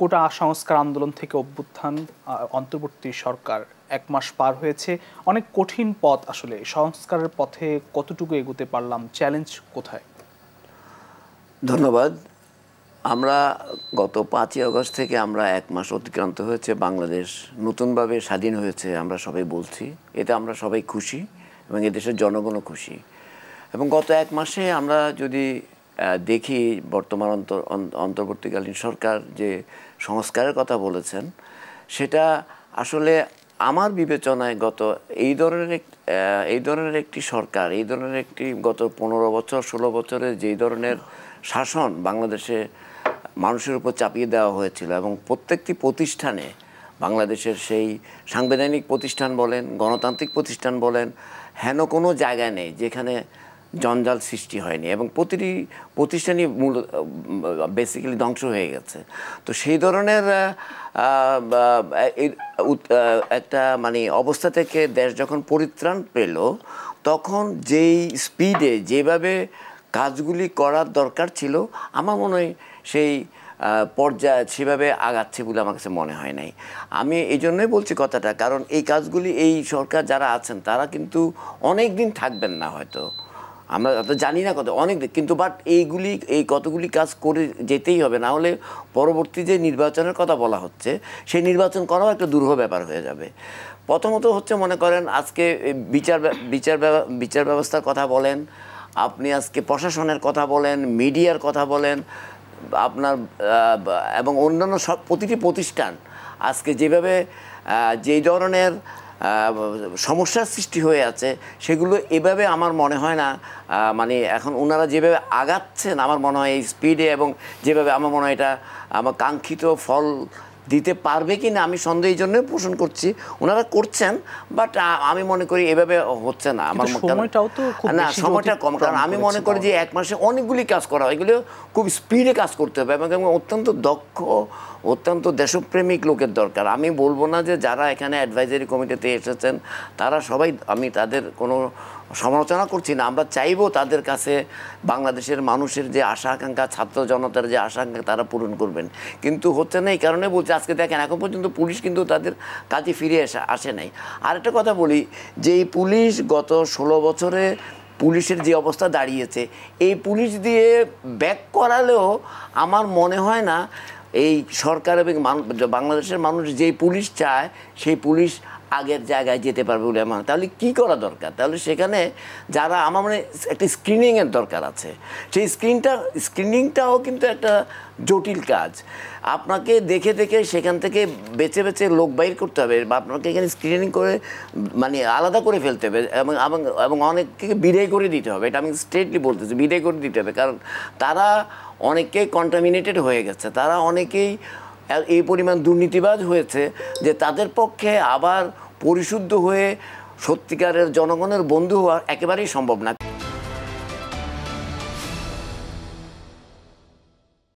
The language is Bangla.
কোটা সংস্কার আন্দোলন থেকে অভ্যুত্থান, অন্তর্বর্তী সরকার 1 মাস পার হয়েছে। অনেক কঠিন পথ, আসলে সংস্কারের পথে কতটুকু এগোতে পারলাম, চ্যালেঞ্জ কোথায়? ধন্যবাদ। আমরা গত 5ই আগস্ট থেকে আমরা 1 মাস অতিক্রান্ত হয়েছে, বাংলাদেশ নতুনভাবে স্বাধীন হয়েছে আমরা সবাই বলছি। এতে আমরা সবাই খুশি এবং এদেশের জনগণও খুশি। এবং গত 1 মাসে আমরা যদি দেখি বর্তমান অন্তর্বর্তীকালীন সরকার যে সংস্কারের কথা বলেছেন, সেটা আসলে আমার বিবেচনায় এই ধরনের একটি সরকার, এই ধরনের একটি গত 15 বছর 16 বছরের যেই ধরনের শাসন বাংলাদেশে মানুষের উপর চাপিয়ে দেওয়া হয়েছিল এবং প্রত্যেকটি প্রতিষ্ঠানে বাংলাদেশের সেই সাংবিধানিক প্রতিষ্ঠান বলেন, গণতান্ত্রিক প্রতিষ্ঠান বলেন, হেন কোনো জায়গায় নেই যেখানে জঞ্জাল সৃষ্টি হয়নি এবং প্রতিটি প্রতিষ্ঠানই মূল বেসিক্যালি ধ্বংস হয়ে গেছে। তো সেই ধরনের একটা মানে অবস্থা থেকে দেশ যখন পরিত্রাণ পেল, তখন যেই স্পিডে যেভাবে কাজগুলি করার দরকার ছিল, আমার মনে হয় সেই পর্যায়ে সেভাবে আগাচ্ছে বলে আমার কাছে মনে হয় নাই। আমি এই জন্যই বলছি কথাটা, কারণ এই কাজগুলি এই সরকার যারা আছেন তারা কিন্তু অনেক দিন থাকবেন না, হয়তো আমরা তো জানি না কত অনেক দিন, কিন্তু বাট এই কতগুলি কাজ করে যেতেই হবে, না হলে পরবর্তী যে নির্বাচনের কথা বলা হচ্ছে সেই নির্বাচন করাও একটা দুরূহ ব্যাপার হয়ে যাবে। প্রথমত হচ্ছে, মনে করেন আজকে বিচার ব্যবস্থার কথা বলেন, আপনি আজকে প্রশাসনের কথা বলেন, মিডিয়ার কথা বলেন, আপনার এবং অন্যান্য সব প্রতিটি প্রতিষ্ঠান আজকে যেভাবে যেই ধরনের সমস্যার সৃষ্টি হয়ে আছে, সেগুলো এভাবে আমার মনে হয় না, মানে এখন ওনারা যেভাবে আগাচ্ছেন আমার মনে হয় এই স্পিডে এবং যেভাবে আমার মনে হয় এটা আমার কাঙ্ক্ষিত ফল দিতে পারবে কি না আমি সন্দেহ এই জন্যই পোষণ করছি। ওনারা করছেন, বাট আমি মনে করি এভাবে হচ্ছে না। আমার সময়টা কম, কারণ আমি মনে করি যে 1 মাসে অনেকগুলি কাজ করা হয়, এগুলো খুব স্পিডে কাজ করতে হবে এবং অত্যন্ত দক্ষ, অত্যন্ত দেশপ্রেমিক লোকের দরকার। আমি বলবো না যে যারা এখানে অ্যাডভাইজারি কমিটিতে এসেছেন তারা সবাই, আমি তাদের কোনো সমালোচনা করছি না, আমরা চাইবো তাদের কাছে বাংলাদেশের মানুষের যে আশা আকাঙ্ক্ষা, ছাত্র জনতার যে আশা আকাঙ্ক্ষা তারা পূরণ করবেন, কিন্তু হচ্ছে না। এই কারণে বলছি, আজকে দেখেন এখন পর্যন্ত পুলিশ কিন্তু তাদের কাজে ফিরে আসে নাই। আরেকটা কথা বলি, যে এই পুলিশ গত 16 বছরে পুলিশের যে অবস্থা দাঁড়িয়েছে, এই পুলিশ দিয়ে ব্যাক করালেও আমার মনে হয় না এই সরকার এবং বাংলাদেশের মানুষ যেই পুলিশ চায় সেই পুলিশ আগের জায়গায় যেতে পারবে বলে আমার। তাহলে কি করা দরকার? তাহলে সেখানে যারা, আমার মানে একটা স্ক্রিনিংয়ের দরকার আছে। সেই স্ক্রিনিংটাও কিন্তু একটা জটিল কাজ। আপনাকে দেখে দেখে সেখান থেকে বেছে বেছে লোক বাইর করতে হবে, বা আপনাকে এখানে স্ক্রিনিং করে মানে আলাদা করে ফেলতে হবে এবং অনেককে বিদায় করে দিতে হবে। এটা আমি স্ট্রেটলি বলতেছি, বিদায় করে দিতে হবে, কারণ তারা অনেকেই কন্টামিনেটেড হয়ে গেছে, তারা অনেকেই এই পরিমাণ দুর্নীতিবাজ হয়েছে যে তাদের পক্ষে আবার পরিশুদ্ধ হয়ে সত্যিকারের জনগণের বন্ধু হওয়া একেবারেই সম্ভব না।